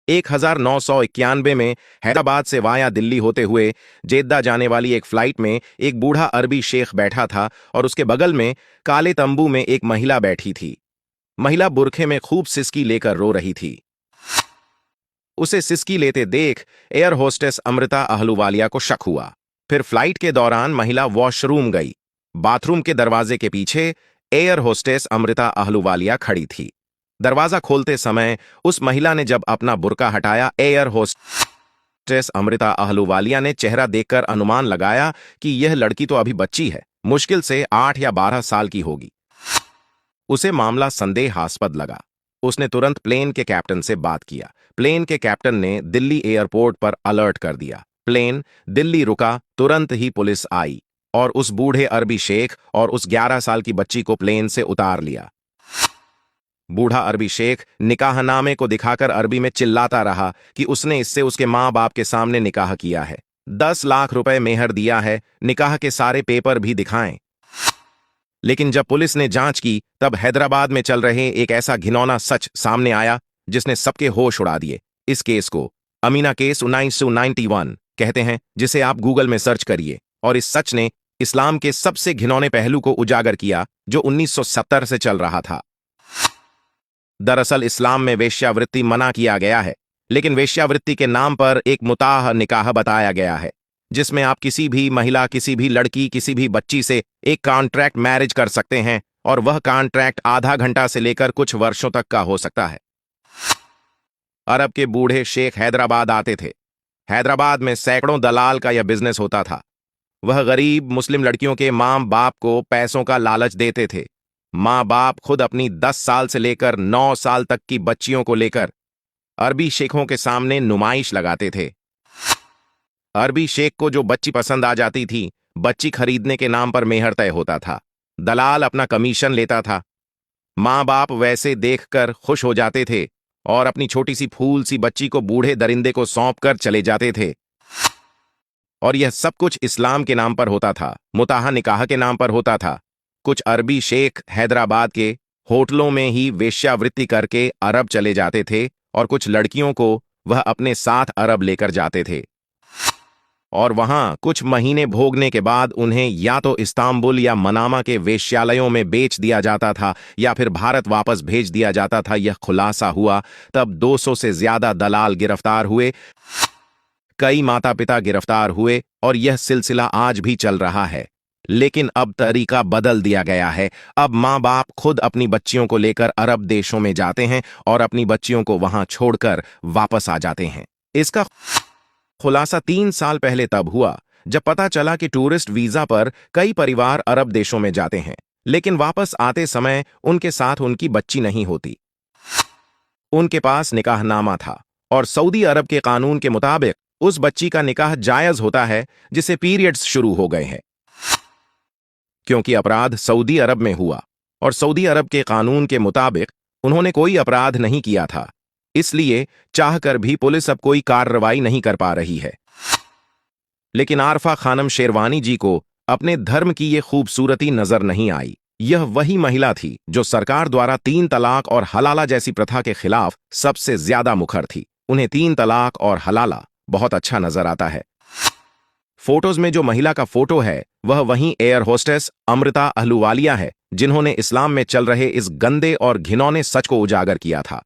1991 में हैदराबाद से वाया दिल्ली होते हुए जेद्दा जाने वाली एक फ्लाइट में एक बूढ़ा अरबी शेख बैठा था और उसके बगल में काले तंबू में एक महिला बैठी थी। महिला बुरखे में खूब सिसकी लेकर रो रही थी। उसे सिसकी लेते देख एयर होस्टेस अमृता अहलूवालिया को शक हुआ। फिर फ्लाइट के दौरान महिला वॉशरूम गई। बाथरूम के दरवाजे के पीछे एयर होस्टेस अमृता अहलूवालिया खड़ी थी। दरवाजा खोलते समय उस महिला ने जब अपना बुर्का हटाया, एयर होस्टेस अमृता अहलूवालिया ने चेहरा देखकर अनुमान लगाया कि यह लड़की तो अभी बच्ची है, मुश्किल से 8 या 12 साल की होगी। उसे मामला संदेहास्पद लगा। उसने तुरंत प्लेन के कैप्टन से बात किया। प्लेन के कैप्टन ने दिल्ली एयरपोर्ट पर अलर्ट कर दिया। प्लेन दिल्ली रुका, तुरंत ही पुलिस आई और उस बूढ़े अरबी शेख और उस 11 साल की बच्ची को प्लेन से उतार लिया। बूढ़ा अरबी शेख निकाहनामे को दिखाकर अरबी में चिल्लाता रहा कि उसने इससे उसके माँ बाप के सामने निकाह किया है, 10 लाख रुपए मेहर दिया है, निकाह के सारे पेपर भी दिखाएं। लेकिन जब पुलिस ने जांच की तब हैदराबाद में चल रहे एक ऐसा घिनौना सच सामने आया जिसने सबके होश उड़ा दिए। इस केस को अमीना केस 1991 कहते हैं, जिसे आप गूगल में सर्च करिए। और इस सच ने इस्लाम के सबसे घिनौने पहलू को उजागर किया जो 1970 से चल रहा था। दरअसल इस्लाम में वेश्यावृत्ति मना किया गया है, लेकिन वेश्यावृत्ति के नाम पर एक मुताह निकाह बताया गया है, जिसमें आप किसी भी महिला, किसी भी लड़की, किसी भी बच्ची से एक कॉन्ट्रैक्ट मैरिज कर सकते हैं और वह कॉन्ट्रैक्ट आधा घंटा से लेकर कुछ वर्षों तक का हो सकता है। अरब के बूढ़े शेख हैदराबाद आते थे। हैदराबाद में सैकड़ों दलाल का यह बिजनेस होता था। वह गरीब मुस्लिम लड़कियों के माँ बाप को पैसों का लालच देते थे। माँ बाप खुद अपनी 10 साल से लेकर 9 साल तक की बच्चियों को लेकर अरबी शेखों के सामने नुमाइश लगाते थे। अरबी शेख को जो बच्ची पसंद आ जाती थी, बच्ची खरीदने के नाम पर मेहर तय होता था। दलाल अपना कमीशन लेता था। माँ बाप वैसे देखकर खुश हो जाते थे और अपनी छोटी सी फूल सी बच्ची को बूढ़े दरिंदे को सौंप कर चले जाते थे। और यह सब कुछ इस्लाम के नाम पर होता था, मुताहा निकाह के नाम पर होता था। कुछ अरबी शेख हैदराबाद के होटलों में ही वेश्यावृत्ति करके अरब चले जाते थे और कुछ लड़कियों को वह अपने साथ अरब लेकर जाते थे और वहां कुछ महीने भोगने के बाद उन्हें या तो इस्तांबुल या मनामा के वेश्यालयों में बेच दिया जाता था या फिर भारत वापस भेज दिया जाता था। यह खुलासा हुआ तब 200 से ज्यादा दलाल गिरफ्तार हुए, कई माता पिता गिरफ्तार हुए और यह सिलसिला आज भी चल रहा है। लेकिन अब तरीका बदल दिया गया है। अब माँ बाप खुद अपनी बच्चियों को लेकर अरब देशों में जाते हैं और अपनी बच्चियों को वहां छोड़कर वापस आ जाते हैं। इसका खुलासा 3 साल पहले तब हुआ जब पता चला कि टूरिस्ट वीजा पर कई परिवार अरब देशों में जाते हैं, लेकिन वापस आते समय उनके साथ उनकी बच्ची नहीं होती। उनके पास निकाहनामा था और सऊदी अरब के कानून के मुताबिक उस बच्ची का निकाह जायज होता है जिसे पीरियड्स शुरू हो गए हैं। क्योंकि अपराध सऊदी अरब में हुआ और सऊदी अरब के कानून के मुताबिक उन्होंने कोई अपराध नहीं किया था, इसलिए चाहकर भी पुलिस अब कोई कार्रवाई नहीं कर पा रही है। लेकिन आरफा खानम शेरवानी जी को अपने धर्म की ये खूबसूरती नजर नहीं आई। यह वही महिला थी जो सरकार द्वारा 3 तलाक और हलाला जैसी प्रथा के खिलाफ सबसे ज्यादा मुखर थी। उन्हें 3 तलाक और हलाला बहुत अच्छा नजर आता है। फोटोज में जो महिला का फोटो है वह वहीं एयर होस्टेस अमृता अहलूवालिया है, जिन्होंने इस्लाम में चल रहे इस गंदे और घिनौने सच को उजागर किया था।